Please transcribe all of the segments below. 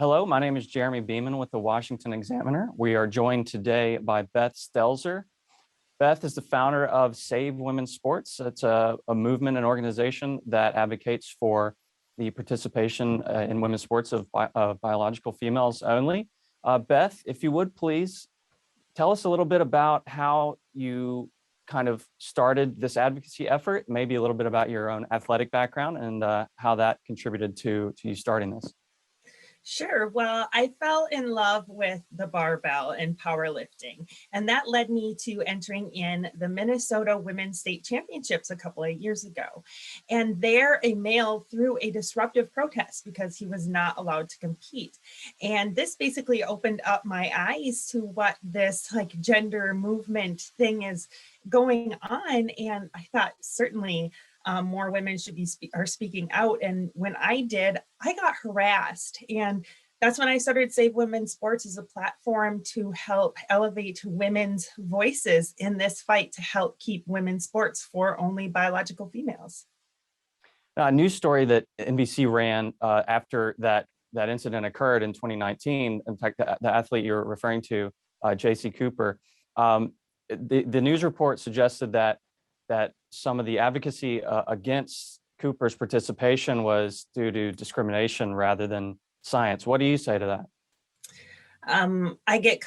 Hello, my name is Jeremy Beeman with the Washington Examiner. We are joined today by Beth Stelzer. Beth is the founder of Save Women's Sports. It's a movement and organization that advocates for the participation in women's sports of biological females only. Beth, if you would please tell us a little bit about how you kind of started this advocacy effort, maybe a little bit about your own athletic background and how that contributed to you starting this. Sure. Well, I fell in love with the barbell and powerlifting, and that led me to entering in the Minnesota Women's State Championships a couple of years ago. And there, a male threw a disruptive protest because he was not allowed to compete. And this basically opened up my eyes to what this gender movement thing is going on. And I thought certainly more women should be speaking out. And when I did, I got harassed. And that's when I started Save Women's Sports as a platform to help elevate women's voices in this fight to help keep women's sports for only biological females. A news story that NBC ran after that incident occurred in 2019. In fact, the athlete you're referring to, J.C. Cooper, the news report suggested that some of the advocacy against Cooper's participation was due to discrimination rather than science. What do you say to that? I get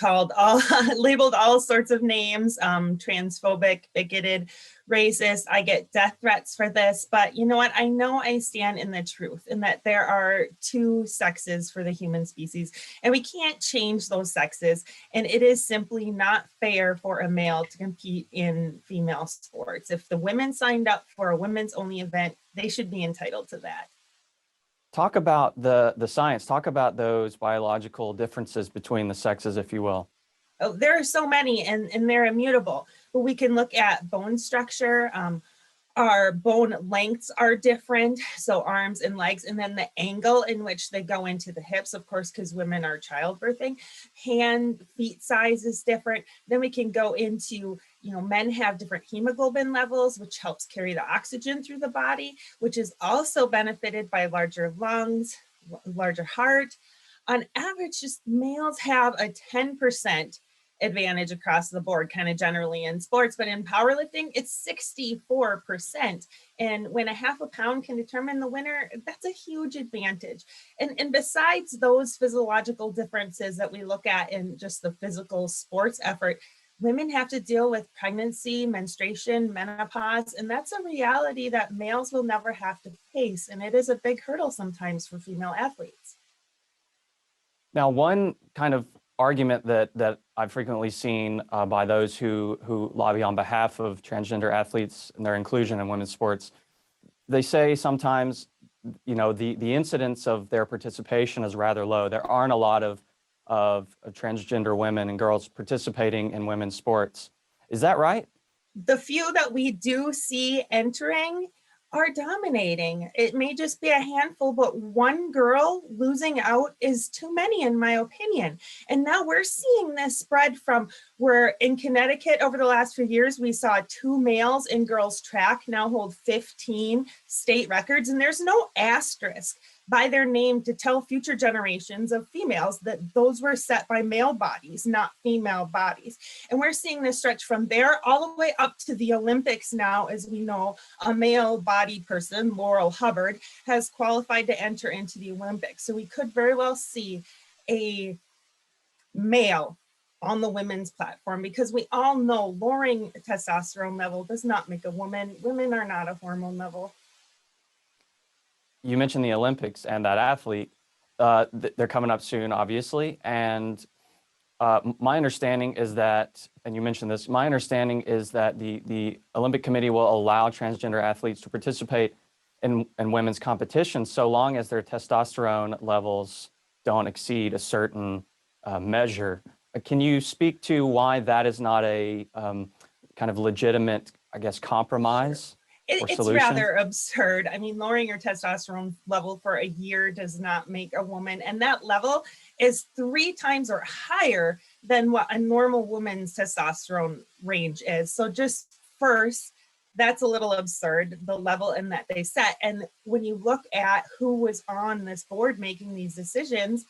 labeled all sorts of names, transphobic, bigoted, racist. I get death threats for this, but you know what? I know I stand in the truth in that there are two sexes for the human species, and we can't change those sexes. And it is simply not fair for a male to compete in female sports. If the women signed up for a women's only event, they should be entitled to that. Talk about the science. Talk about those biological differences between the sexes, if you will. Oh, there are so many, and they're immutable. But we can look at bone structure. Our bone lengths are different, so arms and legs, and then the angle in which they go into the hips, of course, because women are childbirthing. Hand, feet size is different. Then we can go into, men have different hemoglobin levels, which helps carry the oxygen through the body, which is also benefited by larger lungs, larger heart. On average, just males have a 10% advantage across the board, kind of generally in sports, but in powerlifting, it's 64%. And when a half a pound can determine the winner, that's a huge advantage. And besides those physiological differences that we look at in just the physical sports effort, women have to deal with pregnancy, menstruation, menopause, and that's a reality that males will never have to face. And it is a big hurdle sometimes for female athletes. Now, one kind of argument that I've frequently seen by those who lobby on behalf of transgender athletes and their inclusion in women's sports, they say sometimes, the incidence of their participation is rather low. There aren't a lot of transgender women and girls participating in women's sports. Is that right? The few that we do see entering are dominating. It may just be a handful, but one girl losing out is too many, in my opinion. And now we're seeing this spread from where in Connecticut over the last few years, we saw 2 males in girls track now hold 15 state records, and there's no asterisk by their name to tell future generations of females that those were set by male bodies, not female bodies. And we're seeing this stretch from there all the way up to the Olympics now. As we know, a male-bodied person, Laurel Hubbard, has qualified to enter into the Olympics. So we could very well see a male on the women's platform, because we all know lowering testosterone level does not make a woman. Women are not a hormone level. You mentioned the Olympics and that athlete. They're coming up soon, obviously. And my understanding is that, and you mentioned this, my understanding is that the Olympic Committee will allow transgender athletes to participate in women's competition so long as their testosterone levels don't exceed a certain measure. Can you speak to why that is not a kind of legitimate, I guess, compromise? It's rather absurd. I mean, lowering your testosterone level for a year does not make a woman. And that level is 3 times or higher than what a normal woman's testosterone range is. So just first, that's a little absurd, the level in that they set. And when you look at who was on this board making these decisions,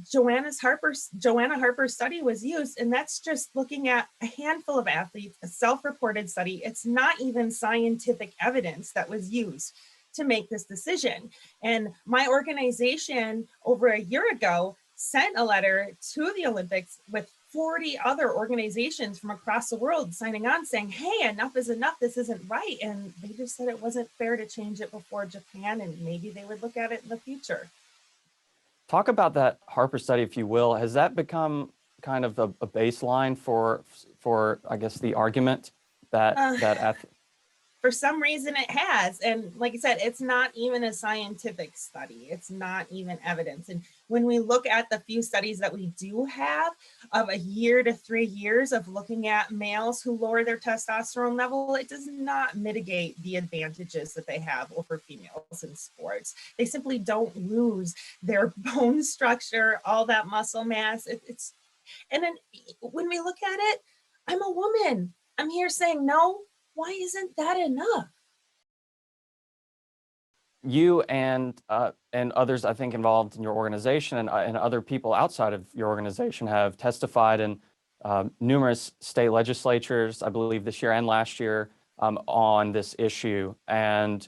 Joanna Harper's study was used, and that's just looking at a handful of athletes, a self-reported study. It's not even scientific evidence that was used to make this decision. And my organization over a year ago sent a letter to the Olympics with 40 other organizations from across the world signing on saying, hey, enough is enough, this isn't right. And they just said it wasn't fair to change it before Japan, and maybe they would look at it in the future. Talk about that Harper study, if you will. Has that become kind of a baseline for I guess the argument that For some reason it has. And like I said, it's not even a scientific study. It's not even evidence. And when we look at the few studies that we do have of a year to 3 years of looking at males who lower their testosterone level, it does not mitigate the advantages that they have over females in sports. They simply don't lose their bone structure, all that muscle mass. And then when we look at it, I'm a woman. I'm here saying, no, why isn't that enough? you and others, I think, involved in your organization and other people outside of your organization have testified in numerous state legislatures, I believe this year and last year, on this issue. And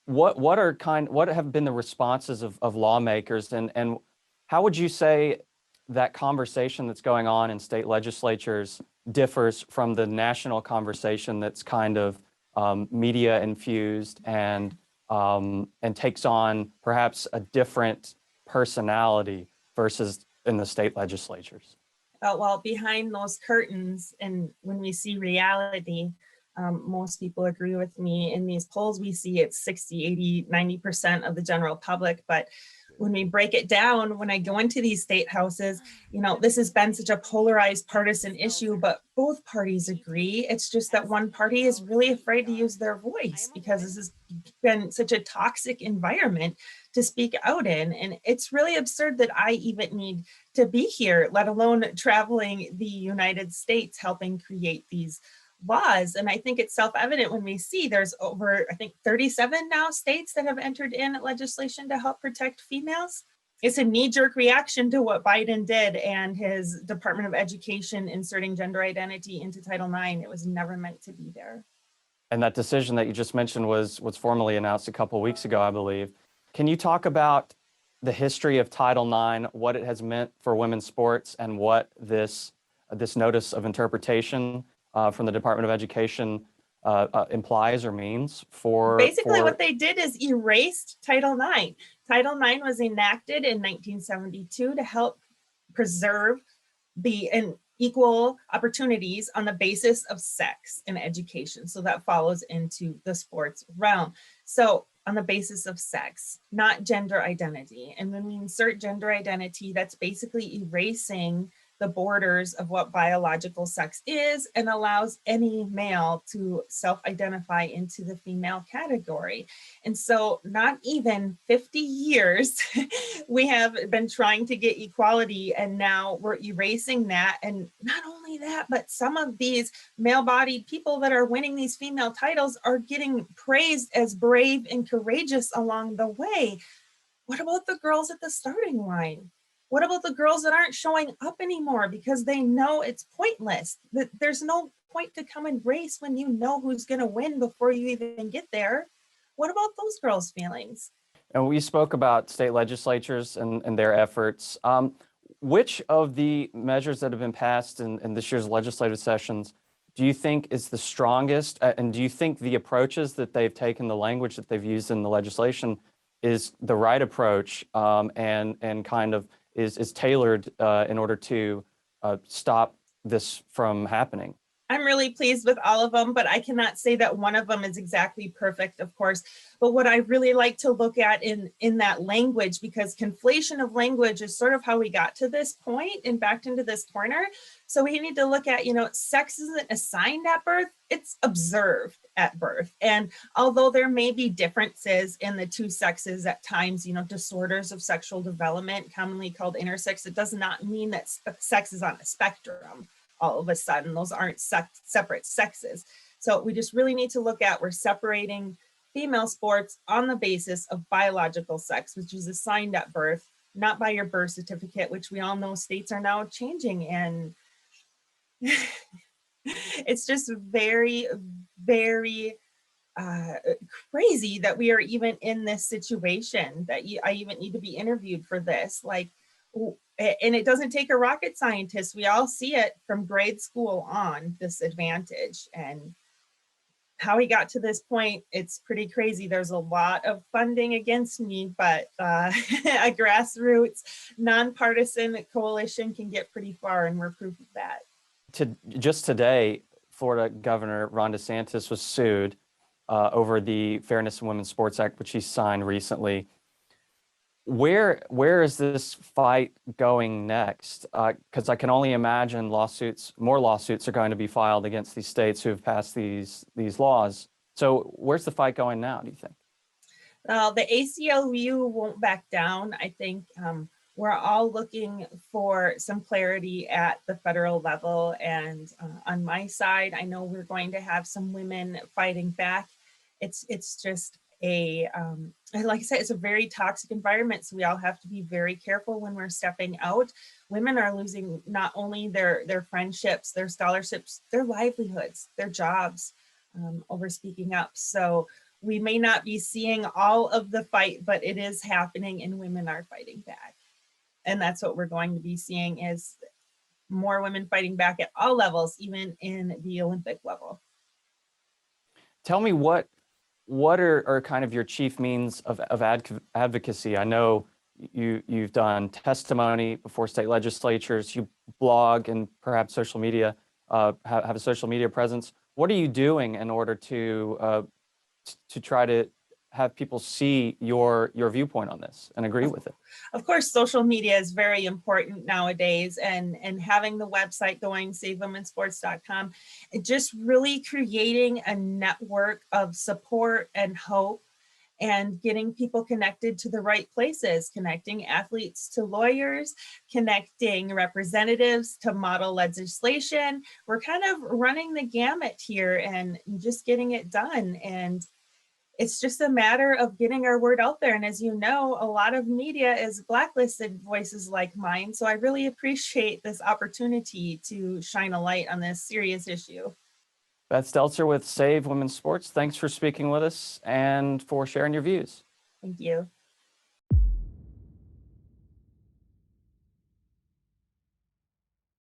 what have been the responses of lawmakers, and how would you say that conversation that's going on in state legislatures differs from the national conversation that's kind of media infused and takes on perhaps a different personality versus in the state legislatures? Well, behind those curtains, and when we see reality, most people agree with me. In these polls, we see it's 60, 80, 90% of the general public. But when we break it down, when I go into these state houses, this has been such a polarized partisan issue, but both parties agree. It's just that one party is really afraid to use their voice because this has been such a toxic environment to speak out in. And it's really absurd that I even need to be here, let alone traveling the United States, helping create these laws. And I think it's self-evident when we see there's over, I think, 37 now states that have entered in legislation to help protect females. It's a knee-jerk reaction to what Biden did and his Department of Education inserting gender identity into Title IX. It was never meant to be there. And that decision that you just mentioned was formally announced a couple of weeks ago, I believe. Can you talk about the history of Title IX, what it has meant for women's sports, and what this notice of interpretation from the Department of Education implies or means for... Basically, what they did is erased Title IX. Title IX was enacted in 1972 to help preserve the equal opportunities on the basis of sex in education. So that follows into the sports realm. So on the basis of sex, not gender identity. And when we insert gender identity, that's basically erasing the borders of what biological sex is and allows any male to self-identify into the female category. And so not even 50 years, we have been trying to get equality, and now we're erasing that. And not only that, but some of these male-bodied people that are winning these female titles are getting praised as brave and courageous along the way. What about the girls at the starting line? What about the girls that aren't showing up anymore because they know it's pointless? That there's no point to come and race when you know who's going to win before you even get there. What about those girls' feelings? And we spoke about state legislatures and their efforts. Which of the measures that have been passed in this year's legislative sessions do you think is the strongest? And do you think the approaches that they've taken, the language that they've used in the legislation, is the right approach and kind of is tailored in order to stop this from happening? I'm really pleased with all of them, but I cannot say that one of them is exactly perfect, of course. But what I really like to look at in that language, because conflation of language is sort of how we got to this point and backed into this corner. So we need to look at, sex isn't assigned at birth, it's observed at birth. And although there may be differences in the two sexes at times, disorders of sexual development, commonly called intersex, it does not mean that sex is on a spectrum. All of a sudden, those aren't separate sexes. So we just really need to look at, we're separating female sports on the basis of biological sex, which is assigned at birth, not by your birth certificate, which we all know states are now changing. And it's just very, very crazy that we are even in this situation, that I even need to be interviewed for this. Like, and it doesn't take a rocket scientist. We all see it from grade school on, this advantage. And how he got to this point, it's pretty crazy. There's a lot of funding against me, but a grassroots, nonpartisan coalition can get pretty far, and we're proof of that. Just today, Florida Governor Ron DeSantis was sued over the Fairness in Women's Sports Act, which he signed recently. Where is this fight going next? Because I can only imagine more lawsuits are going to be filed against these states who have passed these laws. So where's the fight going now, do you think? The ACLU won't back down. I think we're all looking for some clarity at the federal level. And on my side, I know we're going to have some women fighting back. It's just like I said, it's a very toxic environment. So we all have to be very careful when we're stepping out. Women are losing not only their friendships, their scholarships, their livelihoods, their jobs over speaking up. So we may not be seeing all of the fight, but it is happening and women are fighting back. And that's what we're going to be seeing, is more women fighting back at all levels, even in the Olympic level. Tell me what are kind of your chief means of advocacy? I know you've done testimony before state legislatures, you blog and perhaps social media, have a social media presence. What are you doing in order to try to have people see your viewpoint on this and agree with it? Of course, social media is very important nowadays, and having the website going, savewomensports.com, just really creating a network of support and hope, and getting people connected to the right places, connecting athletes to lawyers, connecting representatives to model legislation. We're kind of running the gamut here and just getting it done. And it's just a matter of getting our word out there. And as you know, a lot of media is blacklisted voices like mine. So I really appreciate this opportunity to shine a light on this serious issue. Beth Stelzer with Save Women's Sports, thanks for speaking with us and for sharing your views. Thank you.